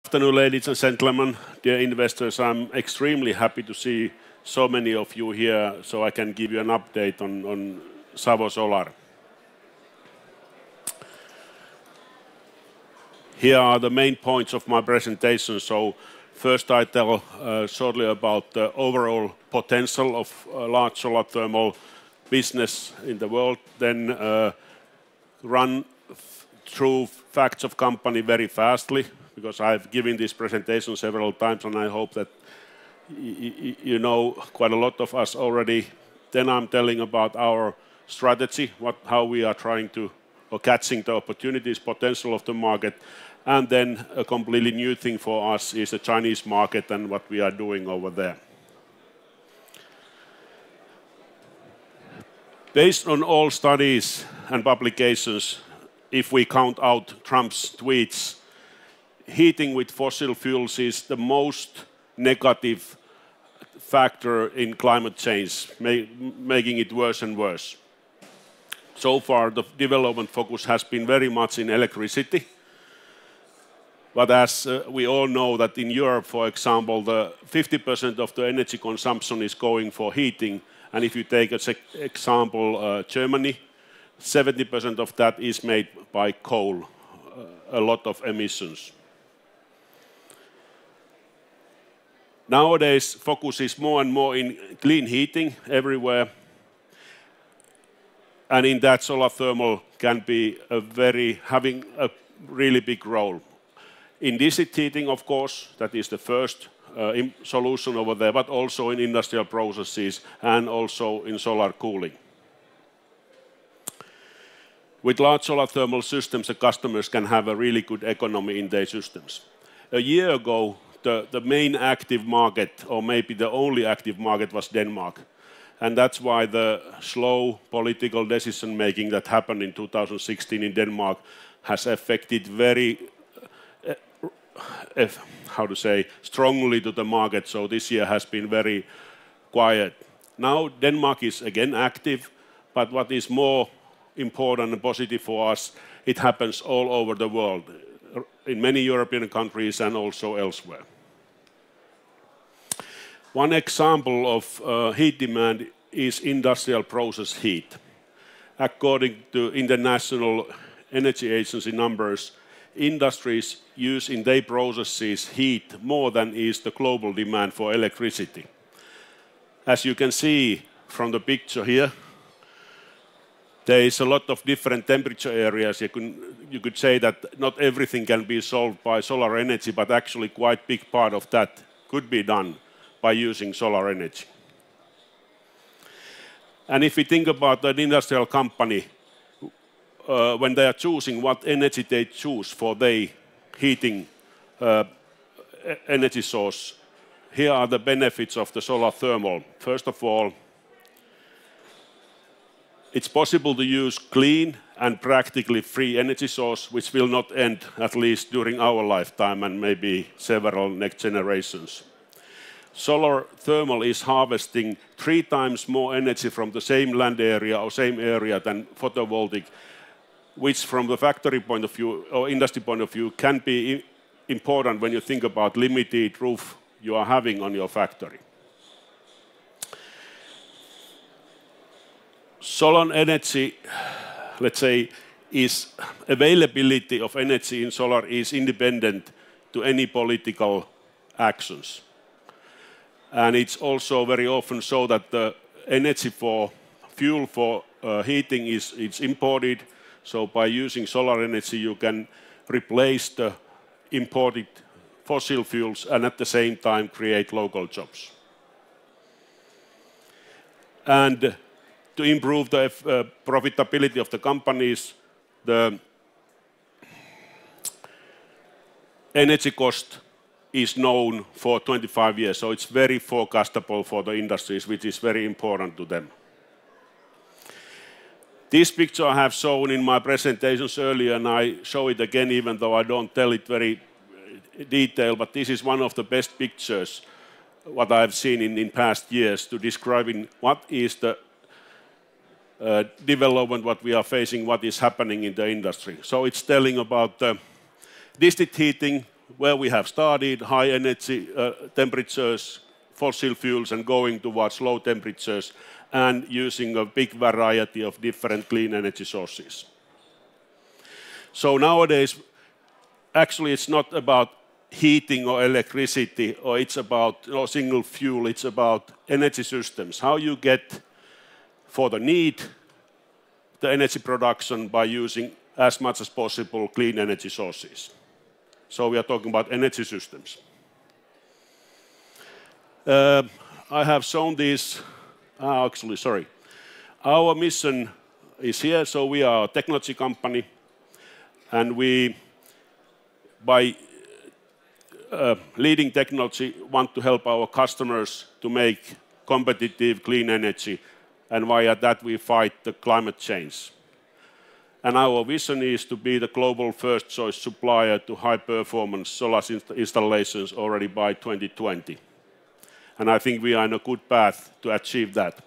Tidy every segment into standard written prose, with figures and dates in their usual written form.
Afternoon, ladies and gentlemen, dear investors. I'm extremely happy to see so many of you here, so I can give you an update on Savo-Solar. Here are the main points of my presentation. So first I tell shortly about the overall potential of large solar thermal business in the world, then run through facts of company very fastly, because I've given this presentation several times and I hope that you know quite a lot of us already. Then I'm telling about our strategy, how we are trying to, or catching the opportunities, potential of the market. And then a completely new thing for us is the Chinese market and what we are doing over there. Based on all studies and publications, if we count out Trump's tweets, heating with fossil fuels is the most negative factor in climate change, making it worse and worse. So far, the development focus has been very much in electricity. But as we all know that in Europe, for example, the 50% of the energy consumption is going for heating. And if you take as example Germany, 70% of that is made by coal, a lot of emissions. Nowadays, focus is more and more in clean heating everywhere. And in that, solar thermal can be having a really big role. In district heating, of course, that is the first solution over there, but also in industrial processes and also in solar cooling. With large solar thermal systems, the customers can have a really good economy in their systems. A year ago, the main active market, or maybe the only active market, was Denmark. And that's why the slow political decision-making that happened in 2016 in Denmark has affected very, strongly to the market. So this year has been very quiet. Now Denmark is again active, but what is more important and positive for us, it happens all over the world, in many European countries and also elsewhere. One example of heat demand is industrial process heat. According to International Energy Agency numbers, industries use in their processes heat more than is the global demand for electricity. As you can see from the picture here, there is a lot of different temperature areas. You could say that not everything can be solved by solar energy, but actually quite a big part of that could be done by using solar energy. And if we think about an industrial company, when they are choosing what energy they choose for their heating energy source, here are the benefits of the solar thermal. First of all, it's possible to use clean and practically free energy source, which will not end, at least during our lifetime and maybe several next generations. Solar thermal is harvesting 3 times more energy from the same land area or same area than photovoltaic, which from the factory point of view or industry point of view can be important when you think about limited roof you are having on your factory. Solar energy, let's say, is availability of energy in solar is independent to any political actions. And it's also very often so that the energy for fuel for heating is imported. So by using solar energy, you can replace the imported fossil fuels and at the same time create local jobs. And to improve the profitability of the companies, the energy cost is known for 25 years, so it's very forecastable for the industries, which is very important to them. This picture I have shown in my presentations earlier, and I show it again even though I don't tell it very detailed, but this is one of the best pictures what I've seen in past years to describing what is the development, what we are facing, what is happening in the industry. So it's telling about district heating, where we have started, high energy temperatures, fossil fuels, and going towards low temperatures, and using a big variety of different clean energy sources. So nowadays, actually it's not about heating or electricity, or it's about single fuel, it's about energy systems. How you get for the need the energy production by using as much as possible clean energy sources. So we are talking about energy systems. I have shown this, actually, sorry. Our mission is here, so we are a technology company, and we, by leading technology, want to help our customers to make competitive clean energy, and via that we fight the climate change. And our vision is to be the global first choice supplier to high performance solar installations already by 2020. And I think we are on a good path to achieve that.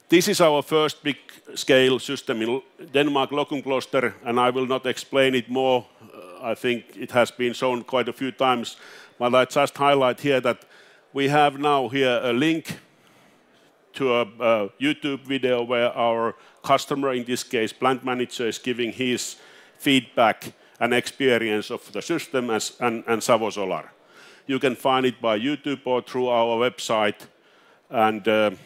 This is our first big scale system in Denmark, Lokkenkloster, and I will not explain it more. I think it has been shown quite a few times, but I just highlight here that we have now here a link to a YouTube video where our customer, in this case plant manager, is giving his feedback and experience of the system and Savo-Solar. You can find it by YouTube or through our website, and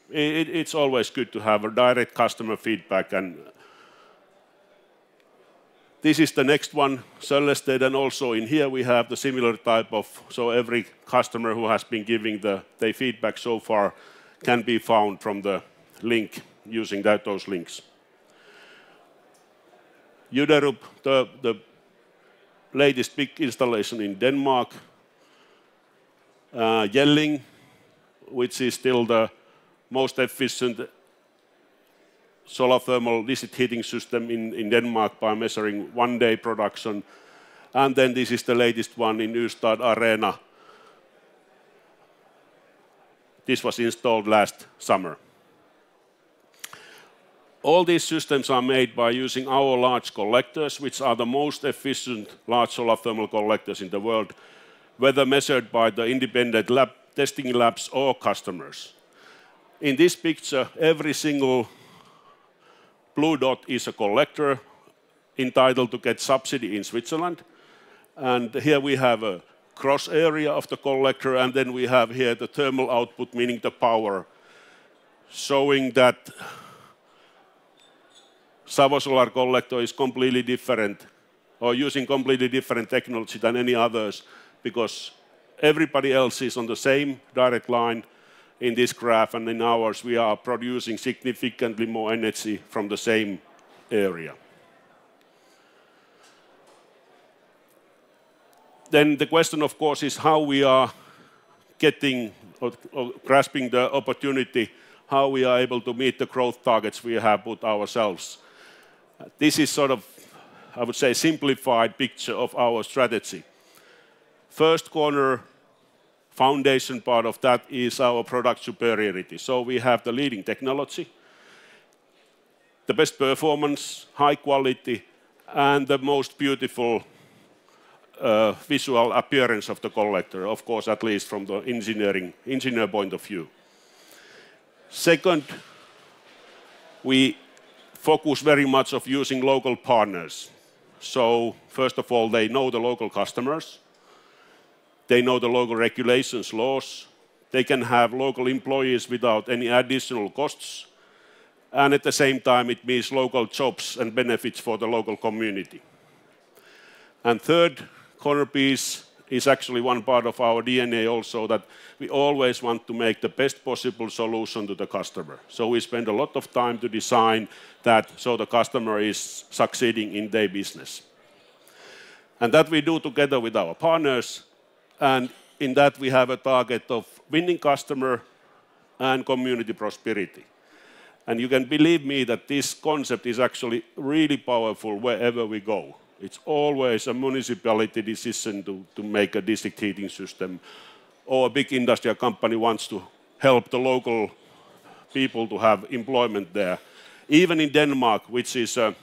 it's always good to have a direct customer feedback. And this is the next one, Söllested, and also in here we have the similar type of, so every customer who has been giving their feedback so far can be found from the link, using those links. Jyderup, the latest big installation in Denmark. Jelling, which is still the most efficient solar thermal district heating system in Denmark by measuring one-day production. And then this is the latest one in Ystad Arena. This was installed last summer. All these systems are made by using our large collectors, which are the most efficient large solar thermal collectors in the world, whether measured by the independent testing labs or customers. In this picture, every single blue dot is a collector entitled to get subsidy in Switzerland. And here we have a cross area of the collector, and then we have here the thermal output, meaning the power, showing that Savo-Solar collector is completely different, or using completely different technology than any others, because everybody else is on the same direct line in this graph, and in ours we are producing significantly more energy from the same area. Then the question, of course, is how we are getting or grasping the opportunity, how we are able to meet the growth targets we have put ourselves. This is sort of, I would say, simplified picture of our strategy. First corner, foundation part of that is our product superiority. So we have the leading technology, the best performance, high quality, and the most beautiful visual appearance of the collector, of course, at least from the engineer point of view. Second, we focus very much on using local partners. So first of all, they know the local customers, they know the local regulations, laws, they can have local employees without any additional costs, and at the same time it means local jobs and benefits for the local community. And third corner piece is actually one part of our DNA also, that we always want to make the best possible solution to the customer. So we spend a lot of time to design that so the customer is succeeding in their business. And that we do together with our partners, and in that we have a target of winning customer and community prosperity. And you can believe me that this concept is actually really powerful wherever we go. It's always a municipality decision to make a district heating system, or a big industrial company wants to help the local people to have employment there. Even in Denmark, which is a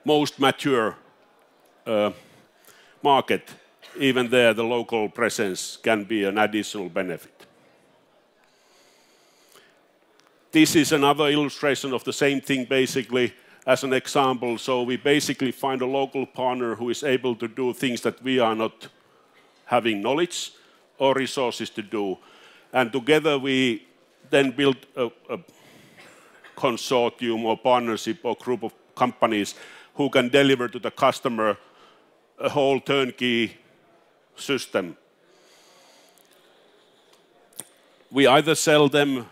most mature market, even there the local presence can be an additional benefit. This is another illustration of the same thing basically as an example. So we basically find a local partner who is able to do things that we are not having knowledge or resources to do. And together we then build a consortium or partnership or group of companies who can deliver to the customer a whole turnkey system. We either sell them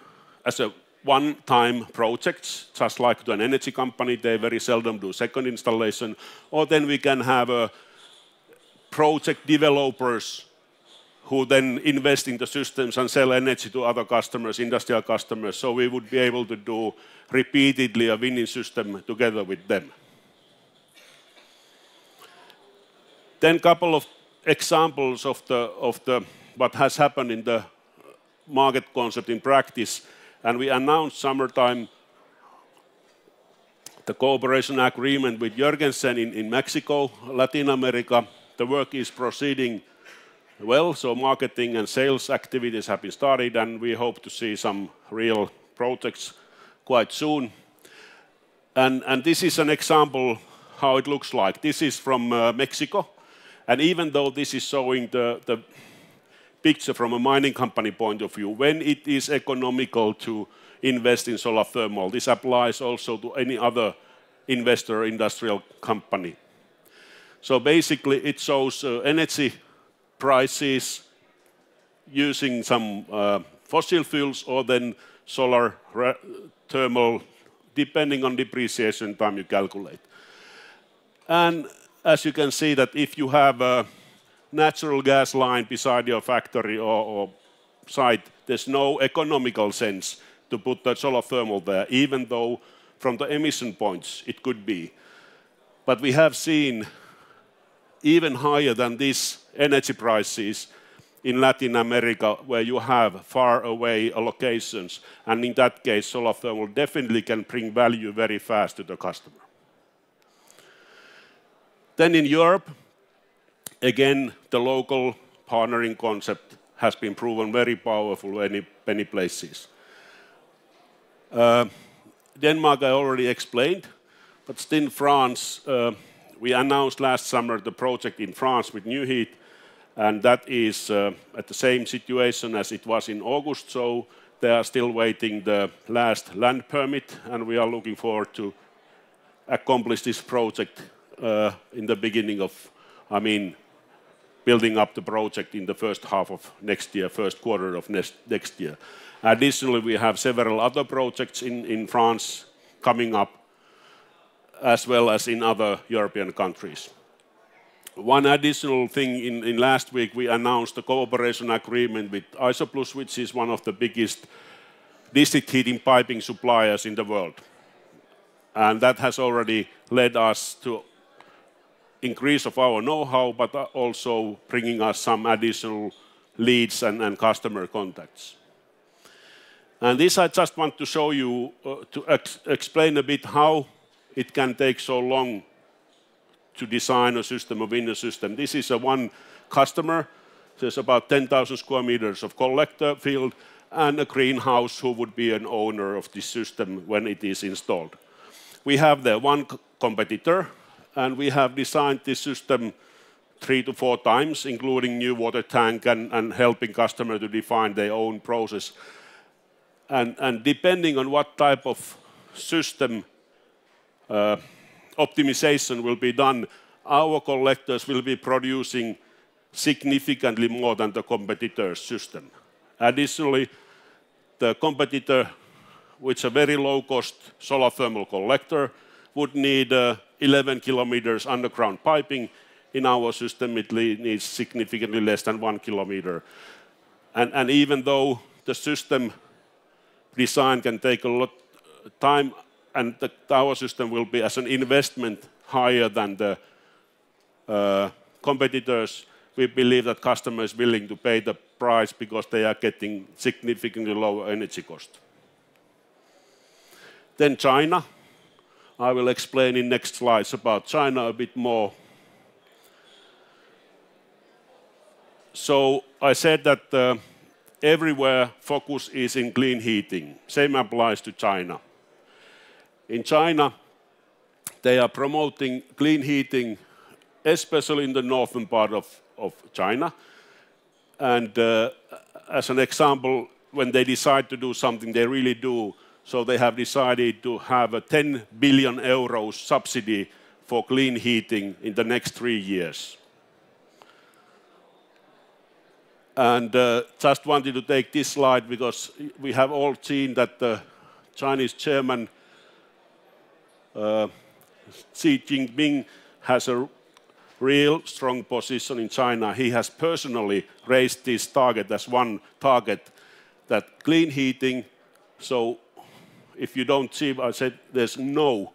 as a one-time projects, just like to an energy company, they very seldom do second installation, or then we can have project developers who then invest in the systems and sell energy to other customers, industrial customers, so we would be able to do repeatedly a winning system together with them. Then a couple of examples of what has happened in the market concept in practice. And we announced summertime the cooperation agreement with Jürgensen in Mexico, Latin America. The work is proceeding well, so marketing and sales activities have been started, and we hope to see some real projects quite soon. And this is an example how it looks like. This is from Mexico, and even though this is showing the picture from a mining company point of view, when it is economical to invest in solar thermal, this applies also to any other investor or industrial company. So basically it shows energy prices using some fossil fuels or then solar thermal, depending on depreciation time you calculate. And as you can see that if you have a natural gas line beside your factory or site, there's no economical sense to put that solar thermal there, even though from the emission points it could be. But we have seen even higher than these energy prices in Latin America, where you have far away locations, and in that case solar thermal definitely can bring value very fast to the customer. Then in Europe, again, the local partnering concept has been proven very powerful in many places. Denmark I already explained, but still in France, we announced last summer the project in France with New Heat, and that is at the same situation as it was in August, so they are still waiting the last land permit, and we are looking forward to accomplish this project in the beginning of, building up the project in the first half of next year, first quarter of next year. Additionally, we have several other projects in France coming up, as well as in other European countries. One additional thing, in last week we announced a cooperation agreement with Isoplus, which is one of the biggest district heating piping suppliers in the world. And that has already led us to increase of our know-how, but also bringing us some additional leads and customer contacts. And this I just want to show you to explain a bit how it can take so long to design a system, a winner system. This is one customer. There's about 10,000 square meters of collector field and a greenhouse who would be an owner of this system when it is installed. We have there one competitor, and we have designed this system 3 to 4 times, including new water tank and helping customer to define their own process. And depending on what type of system optimization will be done, our collectors will be producing significantly more than the competitor's system. Additionally, the competitor, which is a very low-cost solar thermal collector, would need 11 kilometers underground piping. In our system, it needs significantly less than 1 kilometer. And even though the system design can take a lot of time, and our system will be as an investment higher than the competitors, we believe that customer is willing to pay the price because they are getting significantly lower energy cost. Then China. I will explain in next slides about China a bit more. So I said that everywhere focus is in clean heating. Same applies to China. In China, they are promoting clean heating, especially in the northern part of China. And as an example, when they decide to do something, they really do. So they have decided to have a 10 billion euros subsidy for clean heating in the next 3 years. And just wanted to take this slide because we have all seen that the Chinese chairman Xi Jinping has a real strong position in China. He has personally raised this target as one target, that clean heating. So if you don't see, I said there's no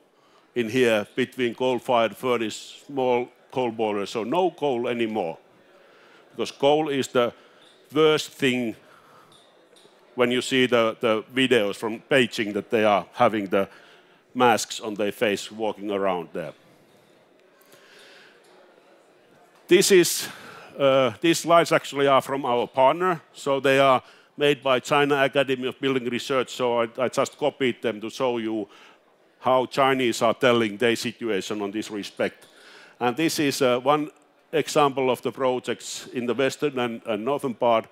in here between coal-fired furnace, small coal boilers, so no coal anymore. Because coal is the worst thing when you see the videos from Beijing that they are having the masks on their face walking around there. These slides actually are from our partner, so they are made by China Academy of Building Research, so I just copied them to show you how Chinese are telling their situation on this respect. And this is one example of the projects in the western and northern part.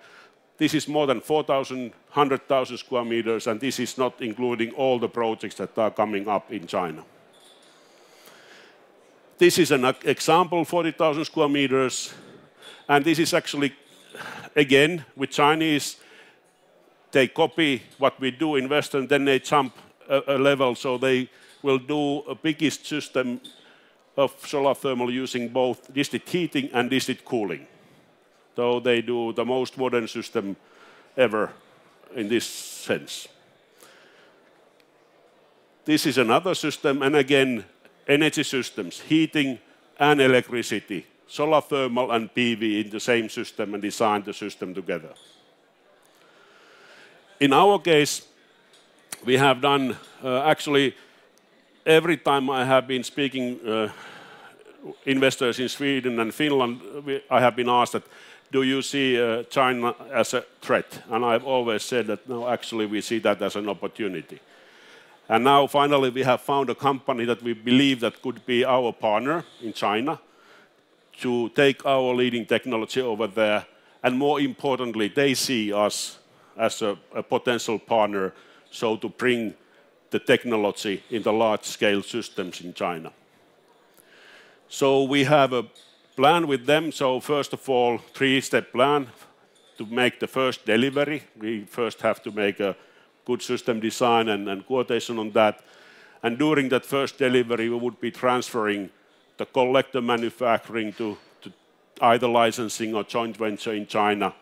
This is more than 100,000 square meters, and this is not including all the projects that are coming up in China. This is an example, 40,000 square meters, and this is actually, again, with Chinese, they copy what we do in Western, then they jump a level, so they will do a biggest system of solar thermal using both district heating and district cooling. So they do the most modern system ever in this sense. This is another system, and again, energy systems, heating and electricity, solar thermal and PV in the same system and design the system together. In our case, we have done, actually, every time I have been speaking investors in Sweden and Finland, I have been asked that, do you see China as a threat? And I've always said that, no, actually we see that as an opportunity. And now finally we have found a company that we believe that could be our partner in China to take our leading technology over there. And more importantly, they see us as a potential partner, so to bring the technology in the large-scale systems in China. So we have a plan with them. So first of all, 3-step plan to make the first delivery. We first have to make a good system design and quotation on that. And during that first delivery, we would be transferring the collector manufacturing to either licensing or joint venture in China.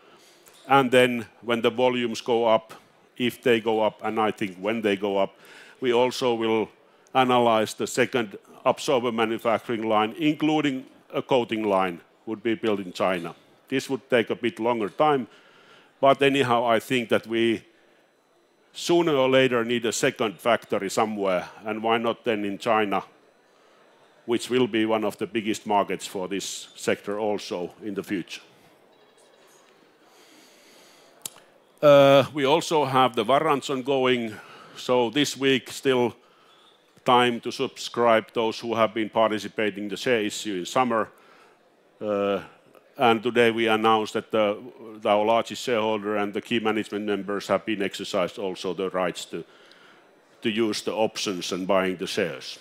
And then when the volumes go up, if they go up, and I think when they go up, we also will analyze the second absorber manufacturing line, including a coating line, would be built in China. This would take a bit longer time, but anyhow, I think that we sooner or later need a second factory somewhere, and why not then in China, which will be one of the biggest markets for this sector also in the future. We also have the warrants ongoing, so this week still time to subscribe those who have been participating in the share issue in summer. And today we announced that our largest shareholder and the key management members have been exercised also the rights to use the options and buying the shares.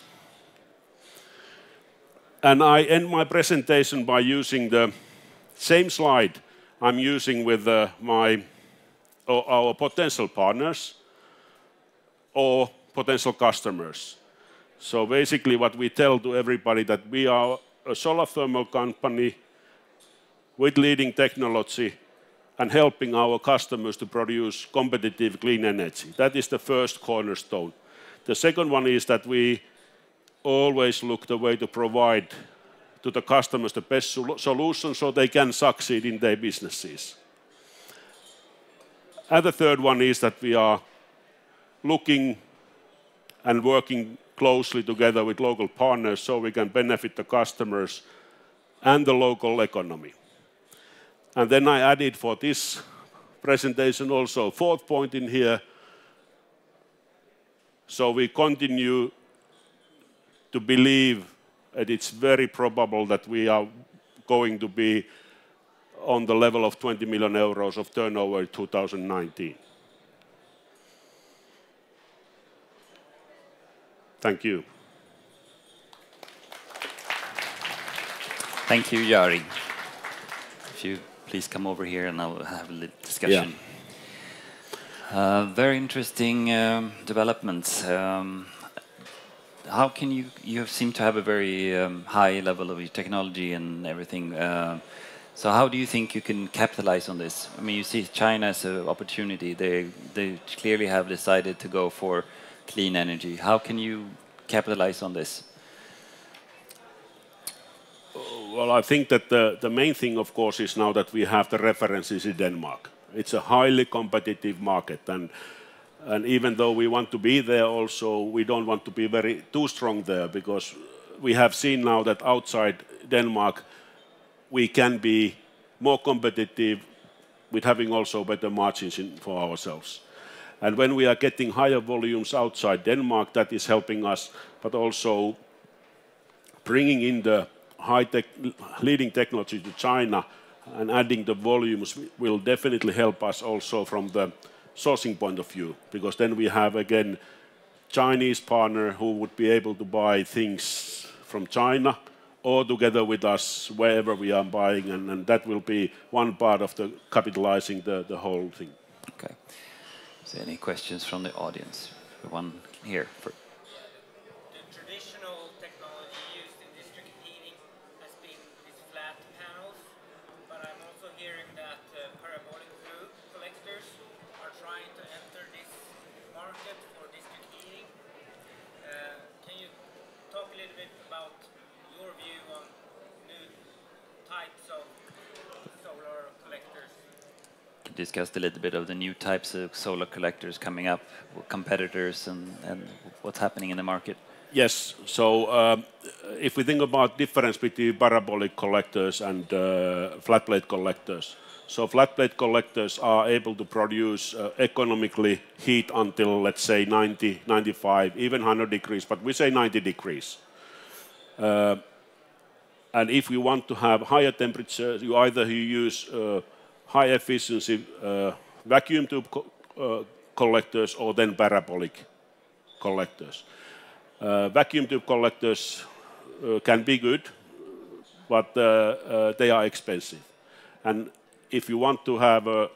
And I end my presentation by using the same slide I'm using with our potential partners or potential customers. So basically what we tell to everybody that we are a solar thermal company with leading technology and helping our customers to produce competitive clean energy. That is the first cornerstone. The second one is that we always look the way to provide to the customers the best solution so they can succeed in their businesses. And the third one is that we are looking and working closely together with local partners so we can benefit the customers and the local economy. And then I added for this presentation also a fourth point in here. So we continue to believe that it's very probable that we are going to be on the level of 20 million euros of turnover in 2019. Thank you. Thank you, Jari. If you please come over here and I'll have a little discussion. Yeah. Very interesting developments. How can you seem to have a very high level of your technology and everything. So how do you think you can capitalize on this? I mean, you see China as an opportunity. They clearly have decided to go for clean energy. How can you capitalize on this? Well, I think that the main thing, of course, is now that we have the references in Denmark. It's a highly competitive market, and even though we want to be there also, we don't want to be too strong there, because we have seen now that outside Denmark we can be more competitive with having also better margins for ourselves. And when we are getting higher volumes outside Denmark, that is helping us, but also bringing in the high-tech leading technology to China and adding the volumes will definitely help us also from the sourcing point of view, because then we have again Chinese partner who would be able to buy things from China or together with us wherever we are buying, and that will be one part of the capitalizing the whole thing. Okay. Is there any questions from the audience? The one here. The traditional technology used in district heating has been these flat panels, but I'm also hearing that parabolic fluid collectors are trying to enter this market for district heating. Can you talk a little bit about your view on new types of solar collectors? Discussed a little bit of the new types of solar collectors coming up, competitors, and what's happening in the market. Yes, so if we think about difference between parabolic collectors and flat plate collectors, so flat plate collectors are able to produce economically heat until, let's say, 90, 95, even 100 degrees, but we say 90 degrees. And if you want to have higher temperatures, you either use high efficiency vacuum tube collectors or then parabolic collectors. Vacuum tube collectors can be good, but they are expensive. And if you want to have a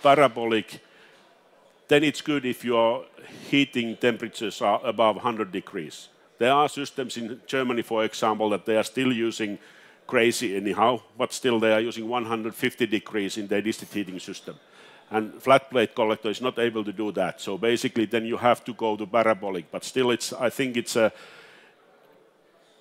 parabolic, then it's good if your heating temperatures are above 100 degrees. There are systems in Germany, for example, that they are still using crazy anyhow, but still they are using 150 degrees in their district heating system. And flat plate collector is not able to do that. So basically then you have to go to parabolic, but still I think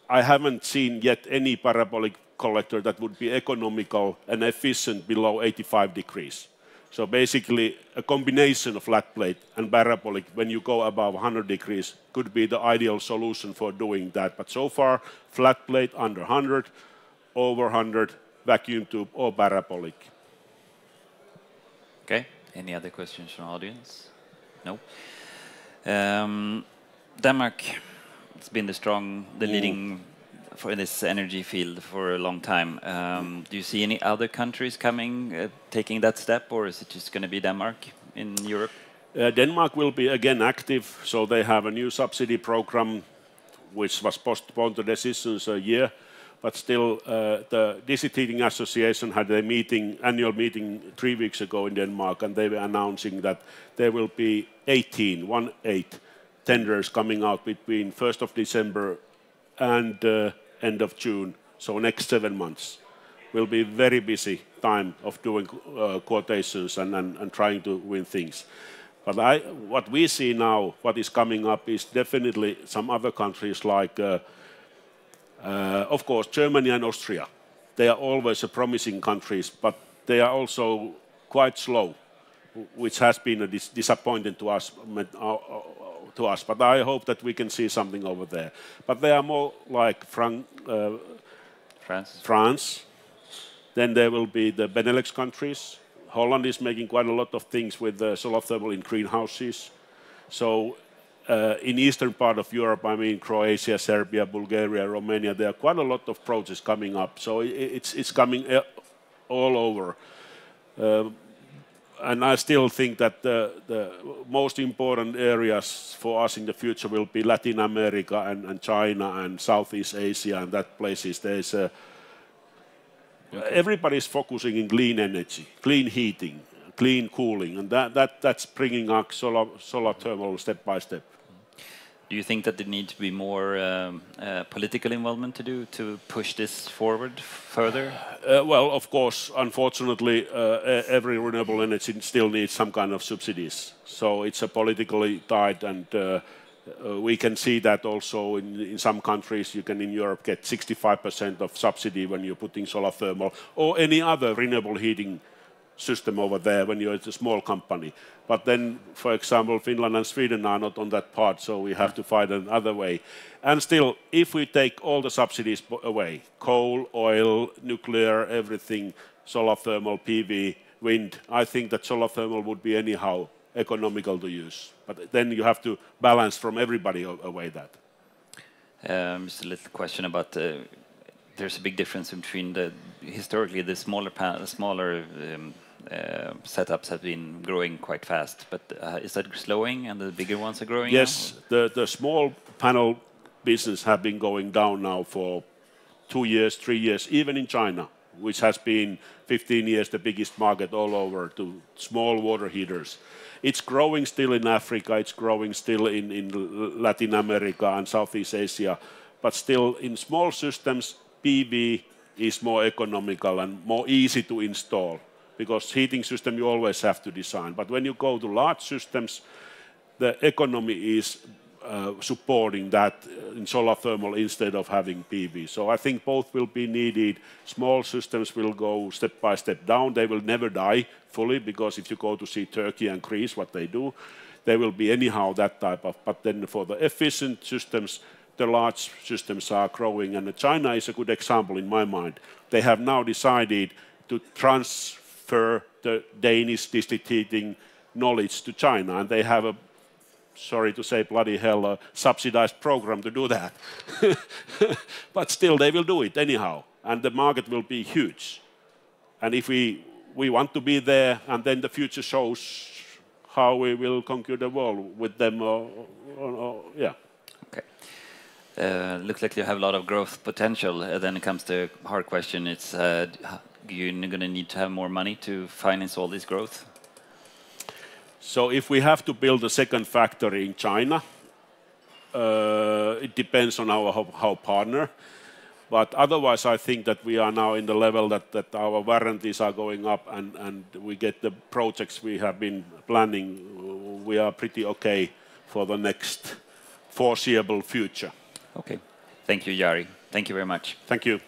I haven't seen yet any parabolic collector that would be economical and efficient below 85 degrees. So basically a combination of flat plate and parabolic when you go above 100 degrees could be the ideal solution for doing that. But so far flat plate under 100, over 100, vacuum tube or parabolic. Okay, any other questions from the audience? No. Denmark, it's been the leading for this energy field for a long time. Do you see any other countries coming, taking that step, or is it just going to be Denmark in Europe? Denmark will be again active, so they have a new subsidy program which was postponed to decisions a year. But still, the District Heating Association had a annual meeting 3 weeks ago in Denmark, and they were announcing that there will be 18 tenders coming out between 1st of December and end of June. So next 7 months will be very busy time of doing quotations and trying to win things. But what we see now, what is coming up, is definitely some other countries like of course, Germany and Austria. They are always promising countries, but they are also quite slow, which has been a disappointment to us. to us. But I hope that we can see something over there. But they are more like France. Then there will be the Benelux countries. Holland is making quite a lot of things with solar thermal in greenhouses. So in eastern part of Europe, I mean Croatia, Serbia, Bulgaria, Romania, there are quite a lot of projects coming up. So it's coming all over. And I still think that the most important areas for us in the future will be Latin America and China and Southeast Asia and that places. There's everybody's focusing in clean energy, clean heating, clean cooling, and that's bringing up solar thermal step by step. Do you think that there needs to be more political involvement to push this forward further? Well, of course, unfortunately, every renewable energy still needs some kind of subsidies. So it's a politically tied, and we can see that also in some countries. You can in Europe get 65% of subsidy when you're putting solar thermal or any other renewable heating system over there when you're a small company. But then, for example, Finland and Sweden are not on that part, so we have to find another way. And still, if we take all the subsidies away, coal, oil, nuclear, everything, solar thermal, PV, wind, I think that solar thermal would be anyhow economical to use. But then you have to balance from everybody away that. Just a little question about there's a big difference between historically the smaller setups have been growing quite fast, but is that slowing and the bigger ones are growing? Yes, the small panel business have been going down now for 2 years, 3 years, even in China, which has been 15 years the biggest market all over to small water heaters. It's growing still in Africa, it's growing still in Latin America and Southeast Asia, but still in small systems, PV is more economical and more easy to install. Because heating system you always have to design. But when you go to large systems, the economy is supporting that in solar thermal instead of having PV. So I think both will be needed. Small systems will go step by step down. They will never die fully, because if you go to see Turkey and Greece, what they do, they will be anyhow that type of. But then for the efficient systems, the large systems are growing. And China is a good example in my mind. They have now decided to transfer the Danish district heating knowledge to China, and they have a, sorry to say, bloody hell, a subsidized program to do that. But still, they will do it anyhow, and the market will be huge. And if we want to be there, and then the future shows how we will conquer the world with them, yeah. Okay. Looks like you have a lot of growth potential. Then it comes to a hard question. It's you're going to need to have more money to finance all this growth? So if we have to build a second factory in China, it depends on our partner. But otherwise, I think that we are now in the level that our warranties are going up, and we get the projects we have been planning. We are pretty okay for the next foreseeable future. Okay. Thank you, Jari. Thank you very much. Thank you.